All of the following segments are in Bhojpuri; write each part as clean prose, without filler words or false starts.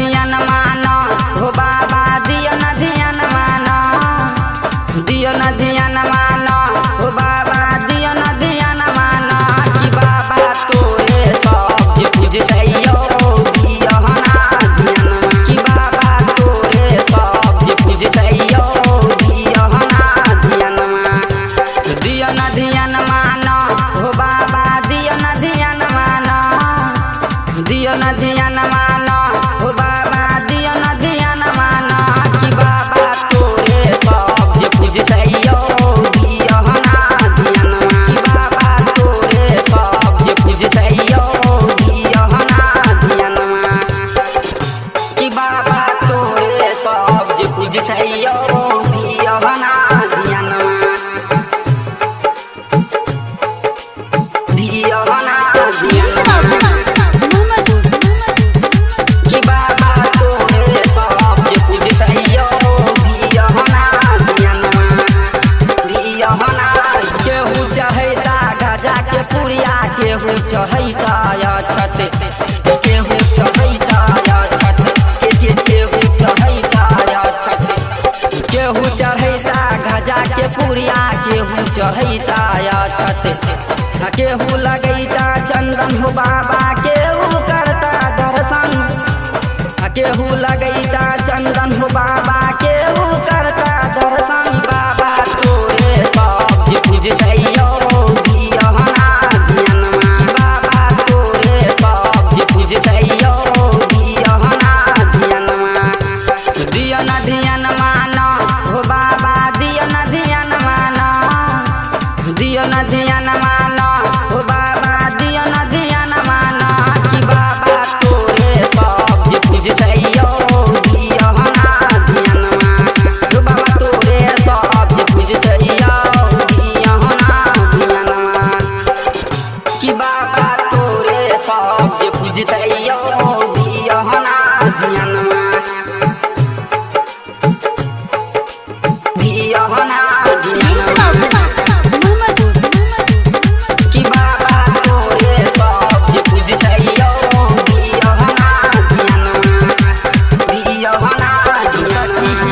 धियान माना हो बाबा दियो न धियान माना, दियो न धियान माना हो बाबा दियो न धियान माना कि बाबा तोरे सब जे पूजतैयो दियो ना धियान कि बाबा तोरे सब जे पूजतैयो दियो ना धियान, दियो न धियान माना हो बाबा दियो न धियान माना, दियो न धियान माना हो बाबा दियो न धियान माना कि बाबा तोरे सब जे पूजतैयो दियो ना धियान कि बाबा तोरे सब जे पूजतैयो दियो ना धियान कि बाबा तोरे सब जे पूजतैयो दियो ना धियान, दियो ना धियान कि बाबा तोरे सब जे पूजतैयो दियो ना धियान, दियो ना। केहू चढ़ैता गजा के पुरिया, केहू चढ़ैता अछत, केहू चढ़ैता अछत, केहू चढ़ैता अछत, केहू चढ़ैता गजा के पुरिया, केहू चढ़ैता अछत, केहू लगैता चंदन हो बाबा, केहू करता दर्शन, केहू लगैता चंदन हो बाबा, केहू करता दर्शन बाबा तोरे सब जे पूजतैयो दियो ना धियान, बाबा तोरे सब जे पूजतैयो दियो ना धियान, दियो न धियान माना हो बाबा दियो न धियान माना, दियो न धियान माना हो बाबा दियो न धियान माना कि बाबा तोरे सब जे पूजतैयो दियो ना धियान हो बाबा तोरे सब जे पूजतैयो दियो ना धियान कि बाबा तोरे सब जे पूजतैयो दियो ना धियान, दियो ना धियान कि बाबा तोरे सब जे पूजतैयो दियो ना धियान, दियो ना धियान।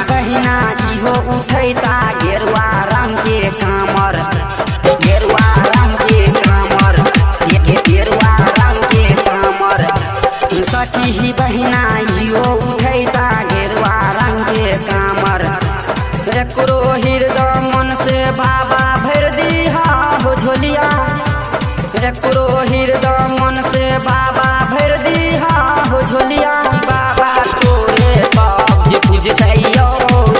बहिना इहो उठैता गेरुआ रंग के कामर, गेरुआ रंग के कामर, गेरुआ रंग के कामर, सखी बहिना इहो उठैता गेरुआ रंग के कामर, एकरो हृदय मन से बाबा भर दिहा हो झोलिया, एकरो हृदय मन से बाबा भर दिहा हो झोलिया बाबा तोरे सब जे पूजतैयो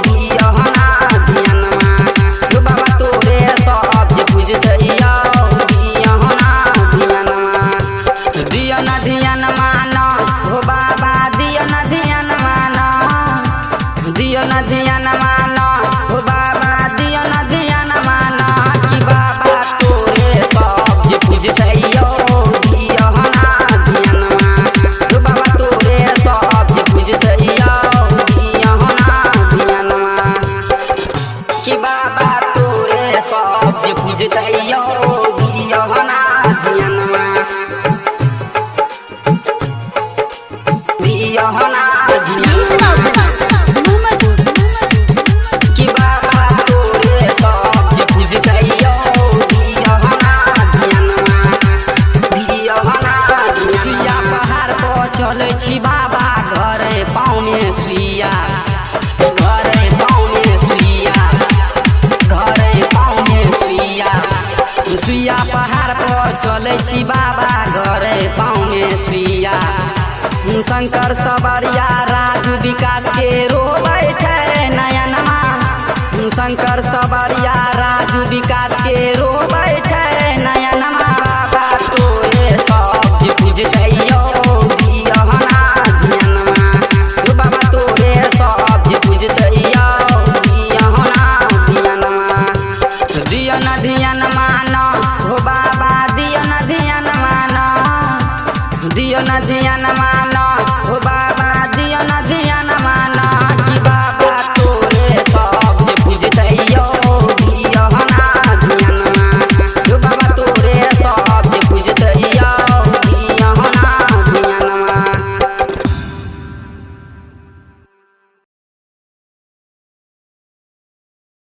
दियो ना धियान हो बाबा तोरे सब जे पूजतैयो दियो ना धियान, दियो न धियान माना हो बाबा दियो न धियान माना, दियो न धियान माना हो बाबा दियो न धियान माना कि बाबा तोरे सब जे पूजतैयो दियो ना धियान हो बाबा तोरे सब जे पूजतैयो दियो ना धियान कि बाबा तोरे सब जे पूजतैयो दियो ना धियान, दियो ना कि बाबा तोरे सब जे पूजतैयो दियो ना धियान, दियो ना। सुइया पहाड़ पर चलै छी बाबा घरे पाँव में सुइया, घरे पाँव में सुइया, घरे पाँव में सुइया, सुइया पहाड़ पर चलै छी बाबा घरे पाँव में सुइया, शंकर सबरिया राजू विकास के रोबै छै नयनमा, शंकर सबरिया राजू विकास के रोबै छै नयनमा बाबा तोरे सब जे पूजतैयो दियो ना धियान हो बाबा तोरे सब जे पूजतैयो दियो ना धियान, दियो न धियान माना हो बाबा दियो न धियान माना, दियो न धियान माना